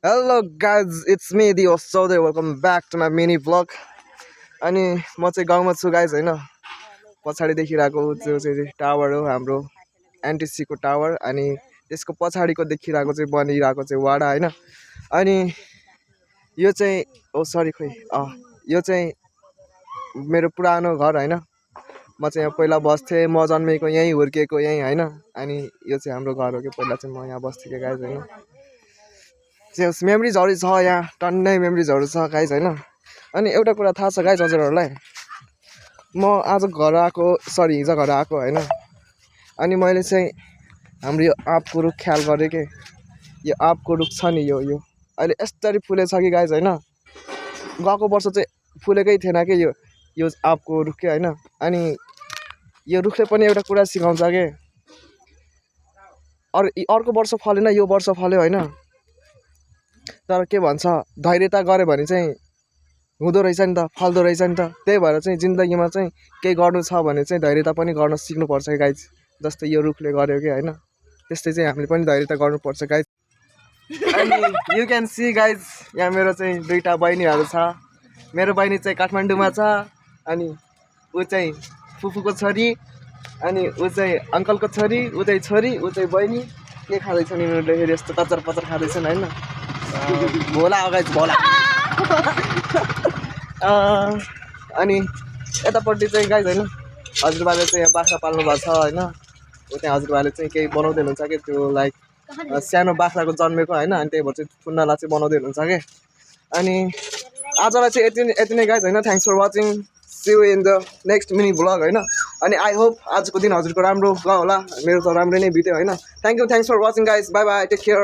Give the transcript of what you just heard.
Hello guys, it's me the host Chowdhury. Welcome back to my mini vlog. अनि म चाहिँ गाउँमा छु गाइज हैन पछाडी देखिरहेको जो चाहिँ टावर हो हाम्रो एनटिसीको टावर अनि त्यसको पछाडीको देखिरहेको चाहिँ बनिरहेको चाहिँ वाडा हैन अनि यो चाहिँ ओ सरी खोइ यो चाहिँ मेरो पुरानो घर हैन म चाहिँ यहाँ पहिला बस्थेँ म जन्मेको यहीँ हुर्केको यहीँ हैन अनि यो चाहिँ हाम्रो घर हो कि पहिला चाहिँ म यहाँ बस्थेँ के गाइज हैन त्यस मेमोरिजहरु छ यहाँ टन्नै मेमोरिजहरु छ गाइज हैन अनि एउटा कुरा थाहा छ गाइज हजुरहरुलाई म आज घर आएको सरी हिजो घर आएको हैन अनि मैले चाहिँ हाम्रो यो आँपको रुख ख्याल गरेँ के यो आँपको रुख छ नि यो अहिले यसरी फुलेछ कि गाइज हैन गएको वर्ष चाहिँ फुलेकै थिएन के यो आँपको रुख के हैन अनि यो रुखले पनि एउटा कुरा सिकाउँछ के अर्को वर्ष फलेन यो वर्ष फल्यो हैन तर के भन्छ धैर्यता गरे भने चाहिँ हुँदो रहेछ नि त फल्दो रहेछ नि त त्यही भएर चाहिँ जिन्दगीमा चाहिँ केही गर्नु छ भने चाहिँ धैर्यता पनि गर्न सिक्नुपर्छ गाइज जस्तै यो रुखले गर्यो कि हैन त्यस्तै चाहिँ हामीले पनि धैर्यता गर्नुपर्छ गाइज अनि यु क्यान सी गाइज यहाँ मेरो चाहिँ दुईटा बहिनीहरू छ मेरो बहिनी चाहिँ काठमाडौँमा छ अनि ऊ चाहिँ फुपूको छोरी अनि ऊ चाहिँ अङ्कलको छोरी ऊ चाहिँ छोरी ऊ चाहिँ बहिनी के खाँदैछन् यिनीहरूले फेरि यस्तो कचर पचर खाँदैछन् हैन भोला अगाडि भोला अनि यतापट्टि चाहिँ गाइज हैन हजुरबाले चाहिँ यहाँ बाख्रा पाल्नु भएको छ हैन ऊ त्यहाँ हजुरबाले चाहिँ केही बनाउँदै हुनुहुन्छ कि त्यो लाइक सानो बाख्राको जन्मेको हैन अनि त्यही भएर चाहिँ थुन्नालाई चाहिँ बनाउँदै हुनुहुन्छ के अनि आजलाई चाहिँ यति नै गाइज हैन thanks for watching see you in the next mini vlog हैन अनि आई होप आजको दिन हजुरको राम्रो गयो होला मेरो त राम्रो नै बित्यो हैन thank you thanks for watching guys bye bye take care